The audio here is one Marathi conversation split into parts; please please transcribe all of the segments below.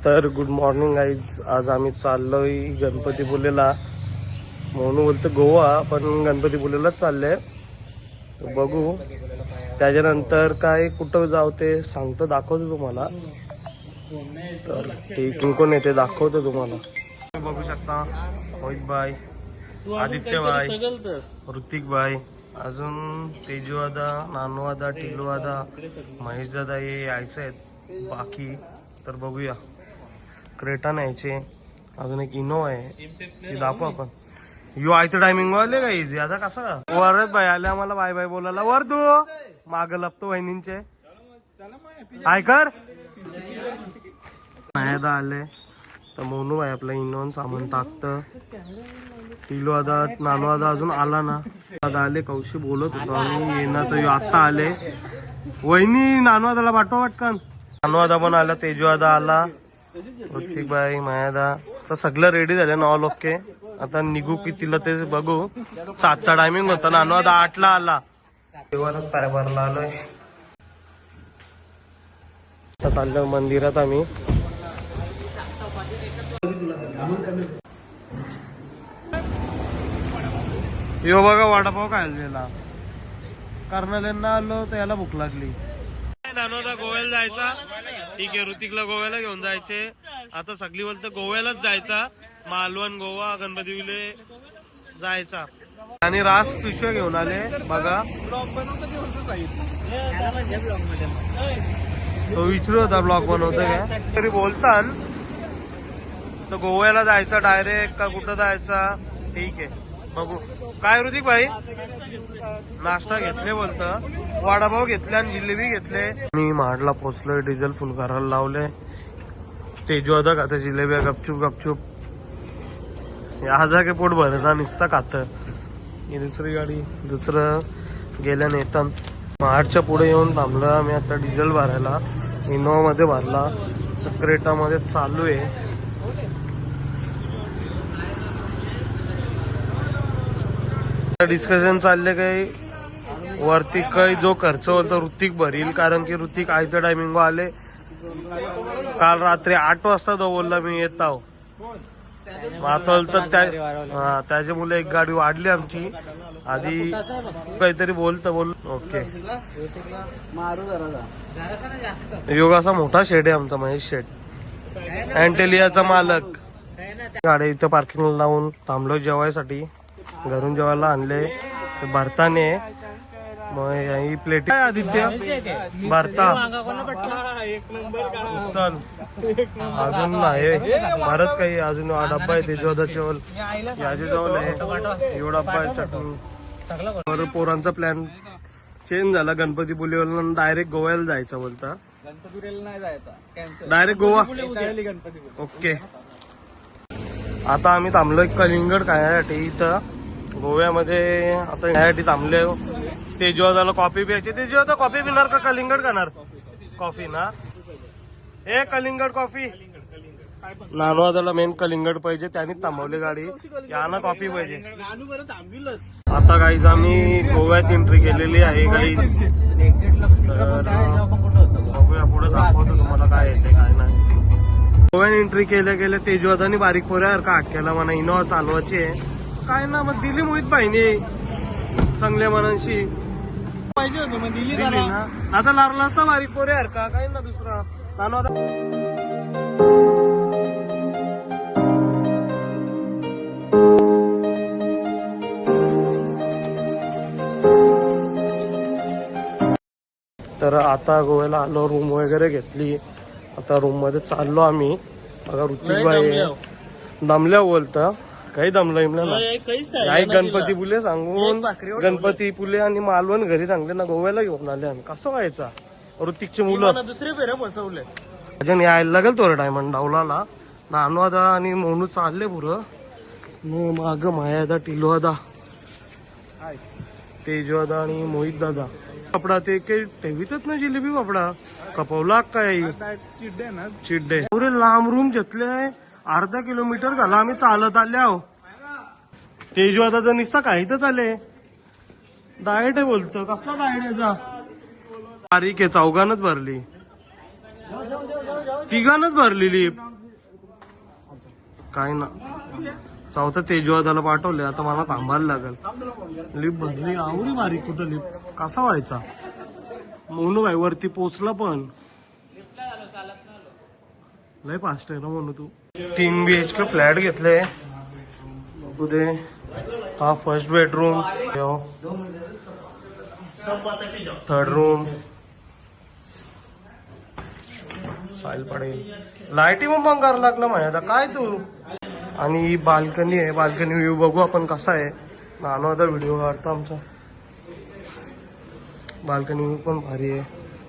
तर गुड मॉर्निंग गाईज. आज आम्ही चाललोय गणपतीपुलेला. म्हणून बोलतो गोवा, पण गणपतीपुलेलाच चाललंय. बघू त्याच्यानंतर काय कुठं जाऊ ते सांगतो, दाखवतो तुम्हाला. तर ठीक कोण येते दाखवतो तुम्हाला. बघू शकता मोहित भाई, आदित्य भाई, ऋतिक भाई, अजून तेजू दादा, नानू दादा, टिल्लू दादा, महेश दादा हे यायचे आहेत बाकी. तर बघूया. क्रेटा न्यायचे, अजून एक इनोवा आहे ती दाखवू आपण. यो आयतं टायमिंग वाले काय इझी आता कसं वरच बाय आले आम्हाला बाय बाय बोलायला. वर तू माग लपतो वहिनींचे ऐकर नाही आले तर मोनू भाई आपला इनोन सामान टाकतं. टिलू आता नानू आता अजून आला ना. दादा आले, कौशी बोलत होतो आम्ही येणार तर आता आले. वहिनी नानू दादाला पाठवा पटकन. नानू दादा पण आला, तेजू दादा आला, ऋतिक भाई, मायादा. तर सगळं रेडी झालं ना ऑल ओके. आता निघू कितीला ते बघू. 7चा टायमिंग होता, नानू दादा 8ला आला. देवालाच पायबारला आलोय. आता चाललो मंदिरात आम्ही. यो बघा वडापाव खायला कर्नल्यांना आलो तर याला भूक लागली. नानोदा गोव्याला जायचा, ठीक आहे. ऋतिकला गोव्याला घेऊन जायचे. आता सगळी बोलतं गोव्यालाच जायचा. मालवण, गोवा, गणपतीपुले जायचा. आणि रास पिशव्या घेऊन आले बघा. तो विचारू होता ब्लॉग बनवतो का तरी बोलतान. तर गोव्याला जायचा डायरेक्ट का कुठं जायचा, ठीक आहे बघू. काय ऋतिक भाई नाश्ता घेतले बोलतं, वडापाव घेतले आणि जिलेबी घेतले. मी महाडला पोहोचलोय, डिझेल फुल करायला लावले. तेजू आता खात जिलेबी गपचूप गपचूप. या जागे पोट भरता नुसता खात. ही दुसरी गाडी दुसरं गेल्या नेतान. महाडच्या पुढे येऊन थांबलं आम्ही आता डिझेल भरायला. इनोवा मध्ये भरला, क्रेटा मध्ये चालू आहे. डिस्कशन चालले काही वरती काही जो खर्च होता ऋतिक भरील, कारण की ऋतिक आयत्या टायमिंग आले. काल रात्री 8 वाजता तो बोलला मी येत आहो. आता त्याच्या मुले एक गाडी वाढली आमची. आधी काहीतरी बोल ओके. योग असा मोठा शेड आहे आमचा, महेश शेड, अँटेलियाचा मालक. गाडी इथं पार्किंग लावून थांबलो जेवायसाठी. घरून जेवायला आणले भरताने. मग ही प्लेट आदित्य भरता अजून नाही बरंच काही. अजून डब्बा आहे तेजोदा चवल, याची जवळ आहे, एवढा डब्बा आहे, चटणी. पोरांचा प्लॅन चेंज झाला. गणपतीपुलेला डायरेक्ट गोव्याला जायचा बोलता. गणपतीपुलेला नाही जायचा, डायरेक्ट गोवा. ओके. आता आम्ही थांबलोय कलिंगड खाण्यासाठी इथं गोव्यामध्ये. आता यासाठी थांबले. तेजूदाला कॉफी प्यायची. तेजूदा कॉफी पिणार का कलिंगड खाणार? कॉफी ना. ए कलिंगड कॉफी. नानूदाला मेन कलिंगड पाहिजे, त्यांनीच थांबवली गाडी. यांना कॉफी पाहिजे. आता गाईज आम्ही गोव्यात एंट्री केलेली आहे गाईज. बघूया पुढे दाखवतो तुम्हाला काय येते काय नाही. गोव्यात एंट्री केल्या गेल्या तेजूदानी बारीक पोऱ्यासारखा हात केला म्हणा इनोवा चालवायची आहे काय ना. मग दिली मोहित भाईने चांगल्या मनांशी पाहिजे होती, मग दिली ना. आता लागला असता बारीक पोरे यार का काय ना दुसरा नानू. तर आता गोव्याला आलो, रूम वगैरे घेतली. आता रूम मध्ये चाललो आम्ही. बघा ऋतिक भाई दमल्या बोलता. काही दमलं इमलं नाही. गणपतीपुले सांगून गणपतीपुले आणि मालवण घरी सांगले ना, गोव्याला घेऊन आले आम्ही. कसं व्हायचा ऋतिकची मुलं दुसरे फेरे बसवले. अजून यायला लागेल थोडं डायमंड डावला. नानवादा आणि मोनू चालले पुरं. माग मायादा, टिलवादा, तेजवादा आणि मोहित दादा. कपडा ते काही ठेवीतच ना जिलेबी कपडा कपवला काय चिड्डे. पुरे लांब रूम घेतले. अर्धा किलोमीटर झाला आम्ही चालत आले आहो. तेजू आता तर निसता काही तर चाले. डाएट आहे बोलतो. कसला डाएट याचा? तारीख आहे. चौघानच भरली, तिघानच भरलेली. काय ना चौथा तेजवादाला पाठवले. आता मला थांबायला लागेल. लिफ्ट भरली आवडी बारीक. कुठं लिफ्ट कसा व्हायचा मोनू भाई वरती पोचला पण लय फास्ट आहे ना म्हणू तू. 3 BHK फ्लॅट घेतले. बघू दे. हा first bedroom, third room, Sail पडेल. लाईटी मग करायला लागलं माझ्या काय तू. आणि बाल्कनी आहे. बाल्कनी व्ह्यू बघू आपण कसा आहे. नानो आता व्हिडिओ काढतो आमचा. बाल्कनी व्ह्यू पण भारी आहे.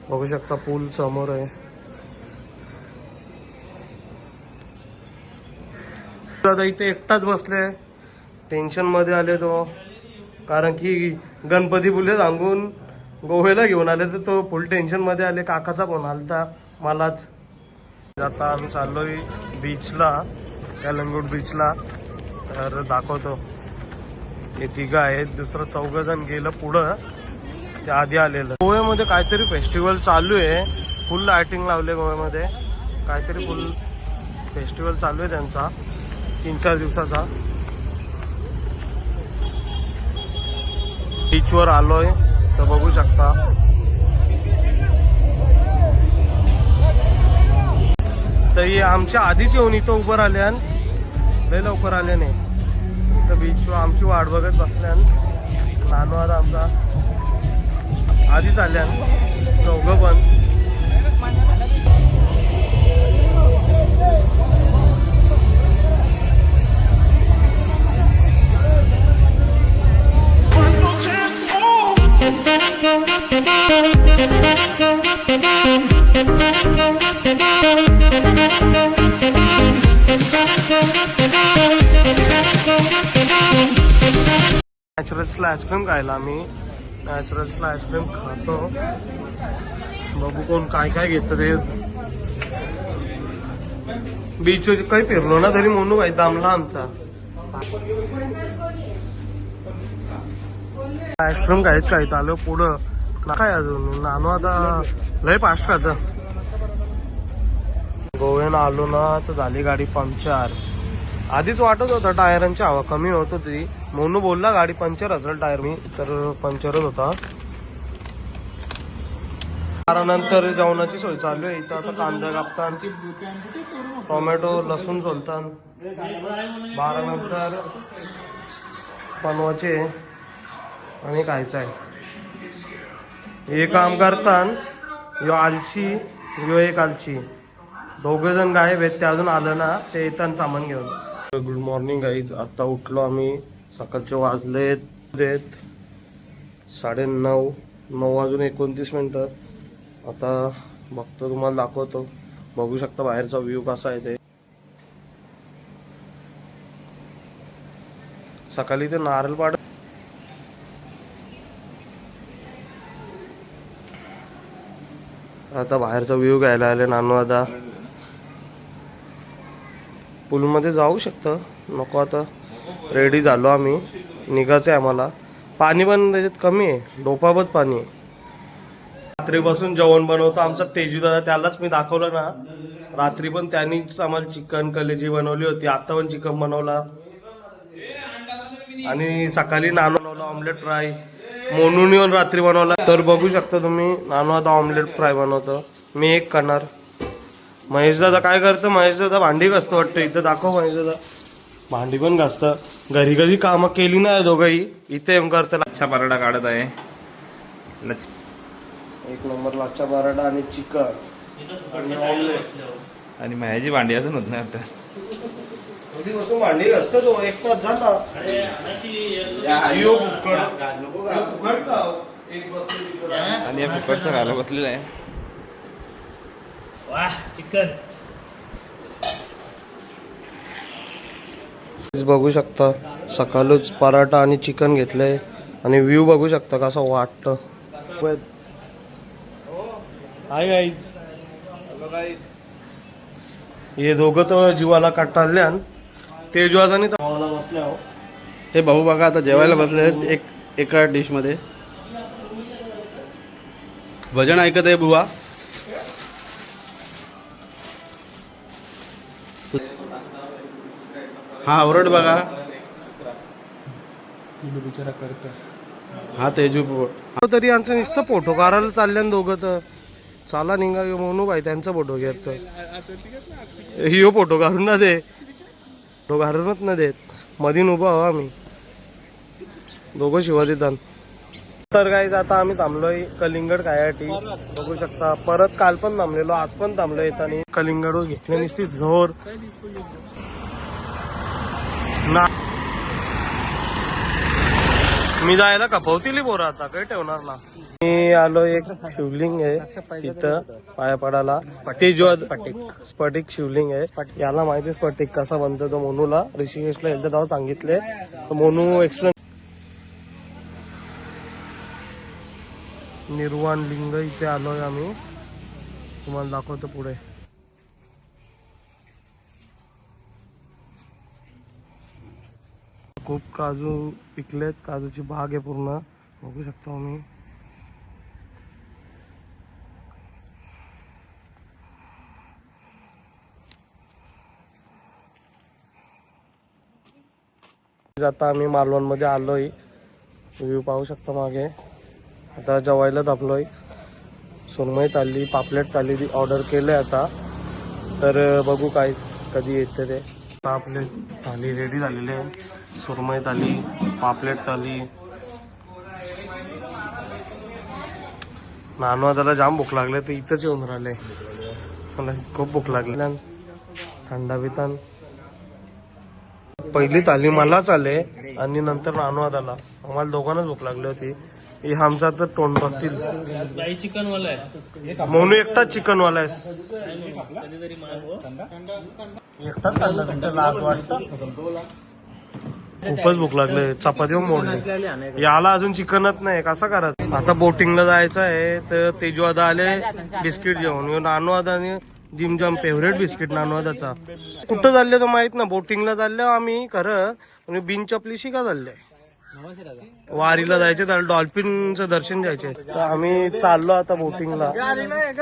बघू शकता पूल समोर आहे. आता इथे एकटाच बसले. टेन्शन मध्ये आले तो. कारण की गणपतीपुले सांगून गोव्याला घेऊन आले तर तो फुल टेन्शन मध्ये आले. काकाचा फोन आलता मलाच. आता आम्ही चाललोय बीचला, कलंगूट बीचला. तर दाखवतो. हे 3 आहेत. दुसरं 4 जण गेलं पुढं. ते आधी आलेलं. गोव्यामध्ये काहीतरी फेस्टिवल चालू आहे. फुल लाइटिंग लावले गोव्यामध्ये. काहीतरी फुल फेस्टिवल चालू आहे त्यांचा 3-4 दिवसाचा. बीचवर आलोय तर बघू शकता. तर आमच्या आधीच येऊन इथं उभं राहिल्यान. लय लवकर आले नाही. इथं बीचवर आमची वाट बघत बसल्यान. नानू आता आमचा आधीच आल्यान. 4 पण. नॅचरल्सला आईस्क्रीम खायला आम्ही. नॅचरल्सला आईस्क्रीम खातो. बघू कोण काय काय घेतं ते. बीचवर काही फिरलो ना तरी म्हणून काही दामला आमचा. आईस्क्रीम खायत आलो पुढं. काय अजून नानू आता लय फास्ट खात. गोव्यानं आलो ना तर झाली गाडी पंक्चर. आधीच वाटत होता टायरांची हवा कमी होत होती. मोनू बोलला गाडी पंक्चर असेल टायर. मी तर पंक्चरच होता. नंतर जेवणाची सोय चालू आहे इथं. आता कांदा कापतान, टोमॅटो लसूण सोलतान. 12 नंतर बनवायचे आणि खायचं आहे. हे काम करतान. यो आलची यो एक आलची. 2 जण गायब आहेत. ते अजून आलं ना ते येतात सामान घेऊन. Good morning guys. आता उठलो आम्ही. सकाळचे वाजलेत 9:30. 9 वाजून 29 मिनिटं. आता बघतो तुम्हाला दाखवतो. बघू शकता बाहेरचा व्ह्यू कसा आहे ते. सकाळी ते नारळ पाड. आता बाहेरचा व्ह्यू घ्यायला आले नानू. आता पूलमध्ये जाऊ शकतं. नको आता रेडी झालो आम्ही. निघायचं आहे आम्हाला. पाणी पण त्याच्यात कमी आहे. डोपाबत पाणी आहे. रात्रीपासून जेवण बनवतो आमचा तेजू दादा. त्यालाच मी दाखवलं ना. रात्री पण त्यांनीच आम्हाला चिकन कलेजी बनवली होती. आता पण चिकन बनवला. आणि सकाळी नानू बनवला ऑमलेट फ्राय. मोनून येऊन रात्री बनवला. तर बघू शकता तुम्ही नानू आता ऑमलेट फ्राय बनवतो. मी एक करणार. महेश दादा काय करतं. महेश दादा भांडी घासतो वाटतं. इथं दाखव. महेश दादा भांडी पण घासतं. घरी कधी कामं केली नाही दोघंही. इथे येऊन करतं. लच्छा पराठा काढत आहे. एक नंबर लच्छा पराठा आणि चिकन आणि ऑमलेट. आणि माझी भांडी असं नव्हतं आता. कधीपासून भांडी घासतो तो. 1 तास झाला. आणि या फुकटचा घाला बसलेला आहे. वाह चिकन. बघू शकता सकाळच पराठा आणि चिकन घेतलंय. आणि व्ह्यू बघू शकता कसं वाटतं. Hi guys. हे दोघं तर जीवाला काटाल्यान. ते जीवानी बसल्या. हे भाऊ बघा आता जेवायला बसले आहेत एका डिश मध्ये. भजन ऐकत आहे बुवा. हा ओरड बघा. हा तेजू तरी आमचं नुसतं फोटो काढायला चालल्या दोघं तर चाला निघा म्हणू भाई त्यांचा फोटो घेत हिओ फोटो काढून ना दे फोटो काढूनच ना देत मधीन उभा हो आम्ही दोघं शिवा देतात. तर गाईज आता आम्ही थांबलोय कलिंगड खायसाठी बघू शकता. परत काल पण थांबलेलो आज पण थांबलो येताना. कलिंगड घेतले नुसती झोर ना मी जायला कपवतील बोरा आता काही ठेवणार ना. मी आलो एक शिवलिंग आहे तिथं पाया पडायला स्फटिक शिवलिंग आहे. याला माहिती स्फटिक कसा बनतो तो मोनूला ऋषिकेशला एकदा तेव्हा सांगितले मोनू एक्सप्लेन. निर्वाण लिंग इथे आलोय आम्ही तुम्हाला दाखवतो पुढे. खूप काजू पिकलेत काजूची बाग आहे पूर्ण बघू शकतो आम्ही. आता आम्ही मालवण मध्ये आलोय व्ह्यू पाहू शकता मागे. आता जेवायला थांबलोय. सुरमई थाली पापलेट थाली ऑर्डर केले आता तर बघू काय कधी येते ते. आपले थाली रेडी झालेले आहे. सुरमई थाली पापलेट थाली नानवा त्याला जाम भूक लागले तर इथंच येऊन राहिले. मला खूप भूक लागली. थंडा पितान पहिली थाली मलाच आले आणि नंतर नानवाद आला. आम्हाला दोघांनाच भूक लागली होती. हे आमचा तर तोंड बघतील. चिकनवाला आहे म्हणून एकटाच चिकनवाला आहे. एकटाच खाल्ला लाज वाटतं. खूपच भूक लागले. चपाती मोडली याला अजून चिकनच नाही कसा करायचं. आता बोटिंगला जायचं आहे तर तेजवादा आले बिस्किट जेवण. नानवादा आणि जिमजाम फेवरेट बिस्किट नानवादाचा. कुठं चालले तर माहित ना. बोटिंगला चाललो आम्ही खरं आणि बिन चपलीशी का चाललंय. वारीला जायचे त्याला डॉल्फिनचं दर्शन घ्यायचे तर आम्ही चाललो आता बोटिंगला.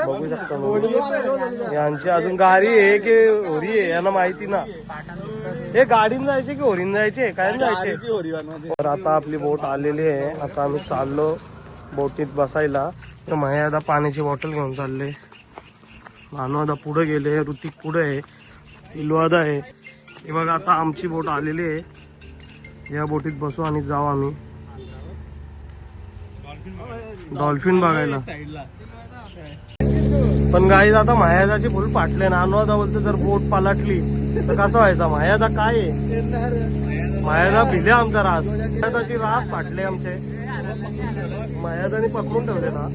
बघू शकता यांची अजून गाडी आहे की होरी आहे यांना माहिती ना. हे गाडीन जायचे की होरीन जायचे काय जायचे. तर आता आपली बोट आलेली आहे. आता आम्ही चाललो बोटीत बसायला. तर माझ्या आता पाण्याची बॉटल घेऊन चालले. नानवादा पुढे गेले ऋतिक पुढे आहे इलवादा आहे. हे बघा आता आमची बोट आलेली आहे. या बोटीत बसू आणि जाऊ आम्ही डॉल्फिन बघायला. पण गाईज आता मायादाची फुल पाटले. नानवादा बोलते जर बोट पालटली तर कसं व्हायचा. मायादा काय आहे. मायादा भिले आमचा रास. मायादाची रास पाटले आमचे. मायादाने पकडून ठेवले ना.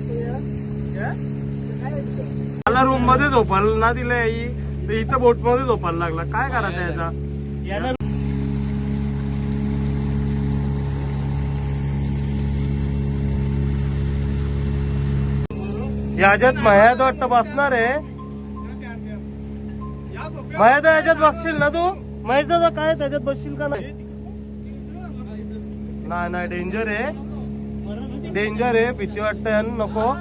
मला रूम मध्ये झोपायला ना दिलं आई तर इथं बोट मध्ये झोपायला लागला. काय करायचं याचा. याच्यात मायादा वाटतं बसणार आहे. मायादा याच्यात बसशील ना तू. महेश दादा काय त्याच्यात बसशील का नाही. नाही डेंजर आहे डेंजर आहे. भीती वाटते नको.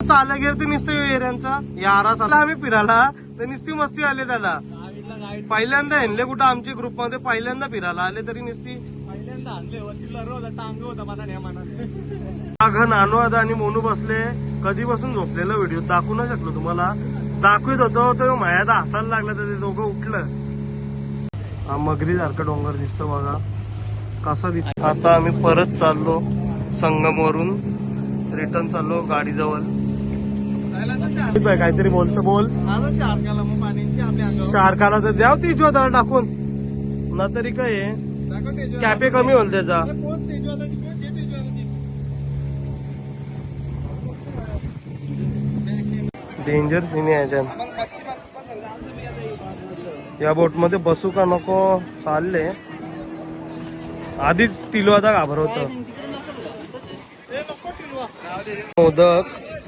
चालला गेलं तर नुसतं एरियांचा यारा साला आम्ही फिरायला तर नुसती मस्ती आले त्याला. पहिल्यांदा आणले कुठं आमच्या ग्रुप मध्ये पहिल्यांदा फिरायला आले तरी नुसती नानवादा आणि मोनू बसले. कधीपासून झोपलेला व्हिडिओ दाखवू नाही शकलो तुम्हाला. दाखवित होतो तो मायादा हसायला लागला तर ते दोघं उठलं. हा मगरी सारखं डोंगर दिसतो बघा कसा दिसतो. आता आम्ही परत चाललो संगमवरून रिटर्न चाललो गाडीजवळ. काहीतरी बोलतो बोल. शार्काला तर द्याव ती ज्योताला टाकून ना तरी काय कॅपे कमी होईल त्याचा. डेंजर सीन आहे याच्यात. या बोट मध्ये बसू का नको चालले. आधीच टिलवादा घाबरवत.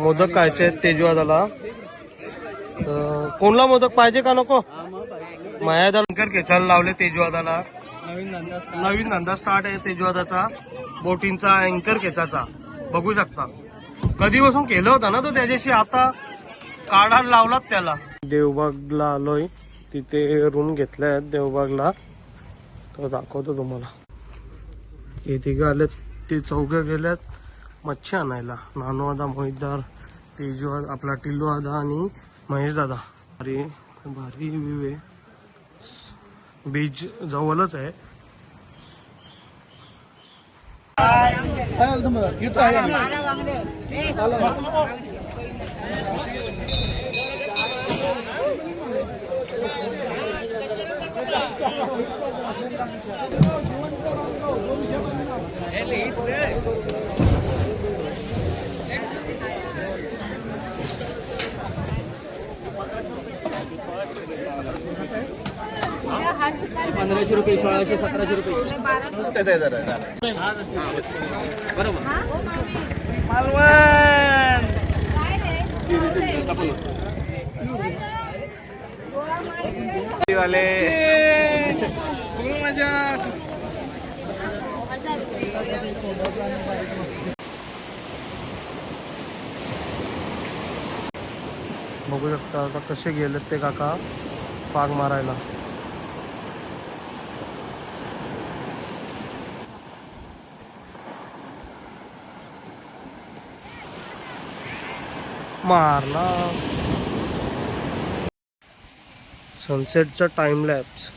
मोदक खायचे आहेत तेजवादाला. तर कोणला मोदक पाहिजे का नको. मायादा खेचायला लावले तेजवादाला. नवीन धंदा स्टार्ट आहे तेजवादाचा बोटिंगचा अँकर खेचाचा. बघू शकता कधीपासून केलं होतं ना तो त्याच्याशी आता काढायला लावलात त्याला. देवबागला आलोय तिथे रूम घेतल्या आहेत देवबागला, तो दाखवतो तुम्हाला. हे तिघं आलेत, ते चौघं गेल्यात मच्छी आणायला. नानूदादा, मोहितदार, तेजू, आपला टिल्लू दादा आणि महेश दादा. अरे भारी व्ह्यू आहे, बीच जवळच आहे. ₹1500, 1600, 1700 बरोबर. बघू शकता आता कसे गेलेत ते काका पाग मारायला. मारला. सनसेटचा टाइम लॅप्स.